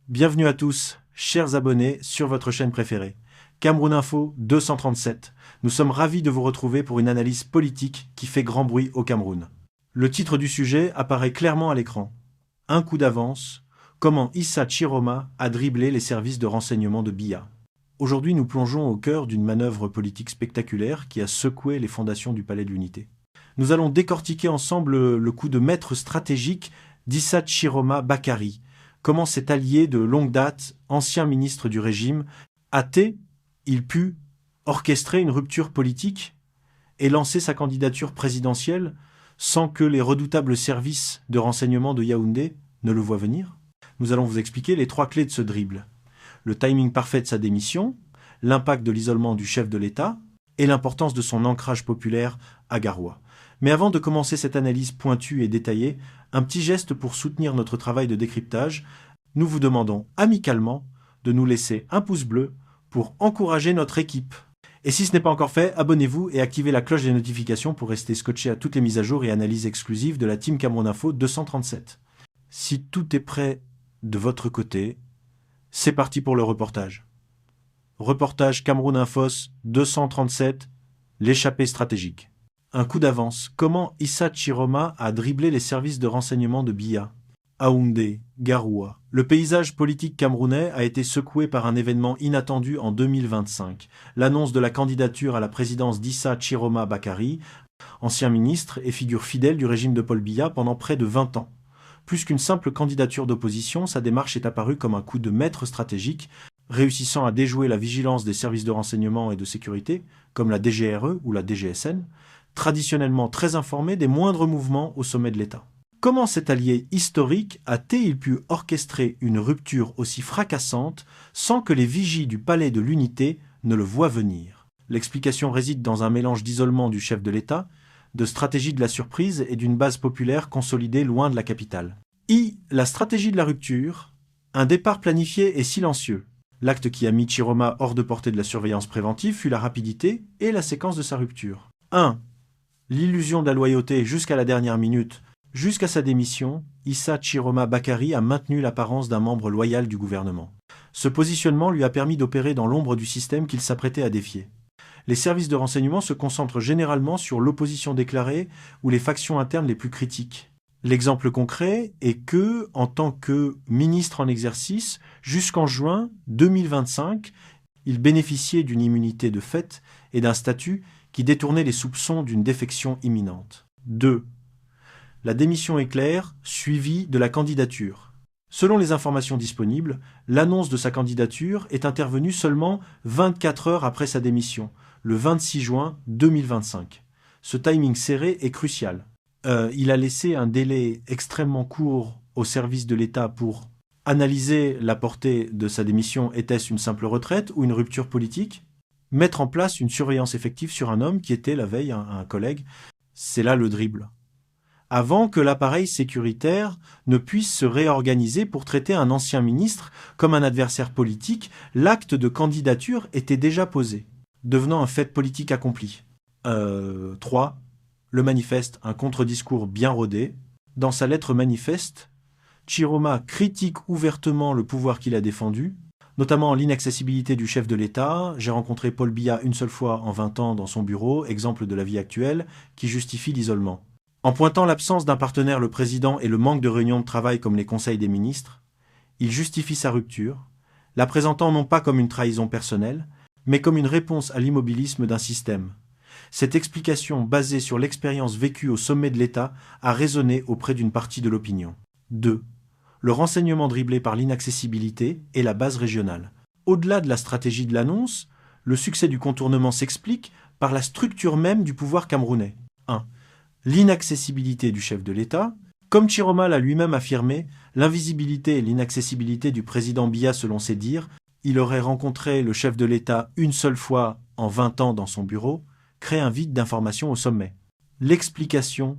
Bienvenue à tous, chers abonnés, sur votre chaîne préférée. Cameroun Info 237. Nous sommes ravis de vous retrouver pour une analyse politique qui fait grand bruit au Cameroun. Le titre du sujet apparaît clairement à l'écran. Un coup d'avance, comment Issa Chiroma a dribblé les services de renseignement de Biya. Aujourd'hui, nous plongeons au cœur d'une manœuvre politique spectaculaire qui a secoué les fondations du Palais de l'Unité. Nous allons décortiquer ensemble le coup de maître stratégique d'Issa Chiroma Bakary. Comment cet allié de longue date, ancien ministre du régime, athée, il put orchestrer une rupture politique et lancer sa candidature présidentielle sans que les redoutables services de renseignement de Yaoundé ne le voient venir. Nous allons vous expliquer les trois clés de ce dribble. Le timing parfait de sa démission, l'impact de l'isolement du chef de l'État et l'importance de son ancrage populaire à Garoua. Mais avant de commencer cette analyse pointue et détaillée, un petit geste pour soutenir notre travail de décryptage, nous vous demandons amicalement de nous laisser un pouce bleu pour encourager notre équipe. Et si ce n'est pas encore fait, abonnez-vous et activez la cloche des notifications pour rester scotché à toutes les mises à jour et analyses exclusives de la Team Cameroun Info 237. Si tout est prêt de votre côté, c'est parti pour le reportage. Reportage Cameroun Infos 237, l'échappée stratégique. Un coup d'avance. Comment Issa Chiroma a dribblé les services de renseignement de Biya, Yaoundé, Garoua. Le paysage politique camerounais a été secoué par un événement inattendu en 2025. L'annonce de la candidature à la présidence d'Issa Chiroma Bakary, ancien ministre et figure fidèle du régime de Paul Biya pendant près de 20 ans. Plus qu'une simple candidature d'opposition, sa démarche est apparue comme un coup de maître stratégique, réussissant à déjouer la vigilance des services de renseignement et de sécurité, comme la DGRE ou la DGSN, traditionnellement très informés des moindres mouvements au sommet de l'État. Comment cet allié historique a-t-il pu orchestrer une rupture aussi fracassante sans que les vigies du Palais de l'Unité ne le voient venir? L'explication réside dans un mélange d'isolement du chef de l'État, de stratégie de la surprise et d'une base populaire consolidée loin de la capitale. La stratégie de la rupture, un départ planifié et silencieux. L'acte qui a mis Chiroma hors de portée de la surveillance préventive fut la rapidité et la séquence de sa rupture. 1. L'illusion de la loyauté jusqu'à la dernière minute. Jusqu'à sa démission, Issa Chiroma Bakary a maintenu l'apparence d'un membre loyal du gouvernement. Ce positionnement lui a permis d'opérer dans l'ombre du système qu'il s'apprêtait à défier. Les services de renseignement se concentrent généralement sur l'opposition déclarée ou les factions internes les plus critiques. L'exemple concret est que, en tant que ministre en exercice, jusqu'en juin 2025, il bénéficiait d'une immunité de fait et d'un statut qui détournait les soupçons d'une défection imminente. 2. La démission éclair, suivie de la candidature. Selon les informations disponibles, l'annonce de sa candidature est intervenue seulement 24 heures après sa démission, le 26 juin 2025. Ce timing serré est crucial. Il a laissé un délai extrêmement court au service de l'État pour analyser la portée de sa démission. Était-ce une simple retraite ou une rupture politique? Mettre en place une surveillance effective sur un homme qui était la veille un collègue, c'est là le dribble. Avant que l'appareil sécuritaire ne puisse se réorganiser pour traiter un ancien ministre comme un adversaire politique, l'acte de candidature était déjà posé, devenant un fait politique accompli. 3. Le manifeste, un contre-discours bien rodé. Dans sa lettre manifeste, Chiroma critique ouvertement le pouvoir qu'il a défendu, notamment l'inaccessibilité du chef de l'État. J'ai rencontré Paul Biya une seule fois en 20 ans dans son bureau, exemple de la vie actuelle, qui justifie l'isolement. En pointant l'absence d'un partenaire, le président, et le manque de réunions de travail comme les conseils des ministres, il justifie sa rupture, la présentant non pas comme une trahison personnelle, mais comme une réponse à l'immobilisme d'un système. Cette explication, basée sur l'expérience vécue au sommet de l'État, a résonné auprès d'une partie de l'opinion. 2. Le renseignement dribblé par l'inaccessibilité et la base régionale. Au-delà de la stratégie de l'annonce, le succès du contournement s'explique par la structure même du pouvoir camerounais. 1. L'inaccessibilité du chef de l'État. Comme Chiroma l'a lui-même affirmé, l'invisibilité et l'inaccessibilité du président Biya selon ses dires, il aurait rencontré le chef de l'État une seule fois en 20 ans dans son bureau, crée un vide d'information au sommet. L'explication